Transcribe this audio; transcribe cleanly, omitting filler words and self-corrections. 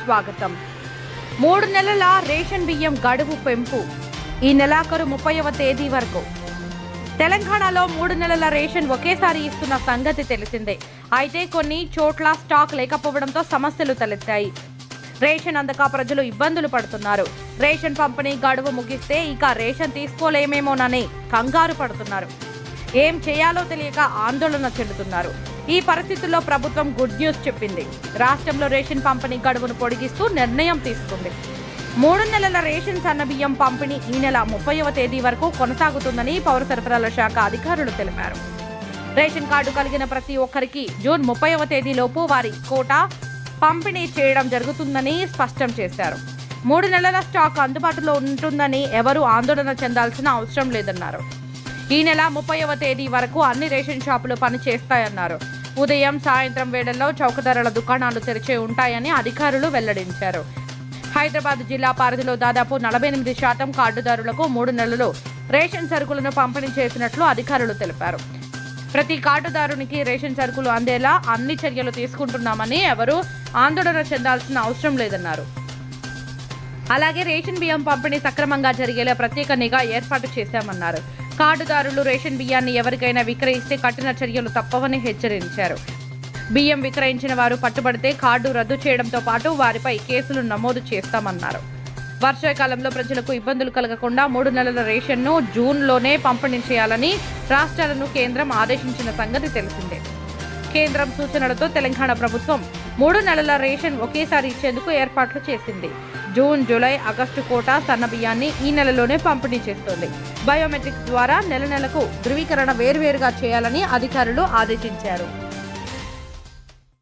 స్వాగతం. 3 నెలల రేషన్ బియ్యం గడువు పెంపు ఈ నెలాఖరు 30వ తేదీ వరకు. తెలంగాణలో 3 నెలల రేషన్ ఒకేసారి ఇస్తున్న సంగతి తెలిసిందే. అయితే కొన్ని చోట్ల స్టాక్ లేకపోవడంతో సమస్యలు తలెత్తాయి. రేషన్ అందక ప్రజలు ఇబ్బందులు పడుతున్నారు. రేషన్ పంపిణీ గడువు ముగిస్తే ఇక రేషన్ తీసుకోలేమేమోనని కంగారు పడుతున్నారు. ఏం చేయాలో తెలియక ఆందోళన చెందుతున్నారు. ఈ పరిస్థితుల్లో ప్రభుత్వం గుడ్ న్యూస్ చెప్పింది. రాష్ట్రంలో రేషన్ పంపిణీ గడువును పొడిగిస్తూ నిర్ణయం తీసుకుంది. 3 నెలల రేషన్ సన్నబియ్యం పంపిణీ ఈ నెల 30వ తేదీ వరకు కొనసాగుతుందని పౌర సరఫరాల శాఖ అధికారులు తెలిపారు. రేషన్ కార్డు కలిగిన ప్రతి ఒక్కరికి జూన్ 30వ తేదీలోపు వారి కోటా పంపిణీ చేయడం జరుగుతుందని స్పష్టం చేశారు. 3 నెలల స్టాక్ అందుబాటులో ఉంటుందని ఎవరూ ఆందోళన చెందాల్సిన అవసరం లేదన్నారు. ఈ నెల 30వ తేదీ వరకు అన్ని రేషన్ షాపులు పనిచేస్తాయన్నారు. ఉదయం సాయంత్రం వేళల్లో చౌక ధరల దుకాణాలు తెరిచే ఉంటాయని అధికారులు వెల్లడించారు. హైదరాబాద్ జిల్లా పరిధిలో దాదాపు 48% కార్డుదారులకు 3 నెలలు రేషన్ సరుకులను పంపిణీ చేసినట్లు అధికారులు తెలిపారు. ప్రతి కార్డుదారునికి రేషన్ సరుకులు అందేలా అన్ని చర్యలు తీసుకుంటున్నామని ఎవరూ ఆందోళన చెందాల్సిన అవసరం లేదన్నారు. అలాగే రేషన్ బియ్యం పంపిణీ సక్రమంగా జరిగేలా ప్రత్యేక నిఘా ఏర్పాటు చేశామన్నారు. కార్డుదారులు రేషన్ బియ్యాన్ని ఎవరికైనా విక్రయిస్తే కఠిన చర్యలు తప్పవని హెచ్చరించారు. బియ్యం విక్రయించిన వారు పట్టుబడితే కార్డు రద్దు చేయడంతో పాటు వారిపై కేసులు నమోదు చేస్తామన్నారు. వర్షాకాలంలో ప్రజలకు ఇబ్బందులు కలగకుండా 3 నెలల రేషన్ను జూన్లోనే పంపిణీ చేయాలని రాష్ట్రాలను కేంద్రం ఆదేశించిన సంగతి తెలిసిందే. కేంద్రం సూచనలతో తెలంగాణ ప్రభుత్వం 3 నెలల రేషన్ ఒకేసారి ఇచ్చేందుకు ఏర్పాట్లు చేసింది. జూన్, జూలై, ఆగస్టు కోటా సన్న బియ్యాన్ని ఈ నెలలోనే పంపిణీ చేస్తోంది. బయోమెట్రిక్ ద్వారా నెలకు ధృవీకరణ వేర్వేరుగా చేయాలని అధికారులు ఆదేశించారు.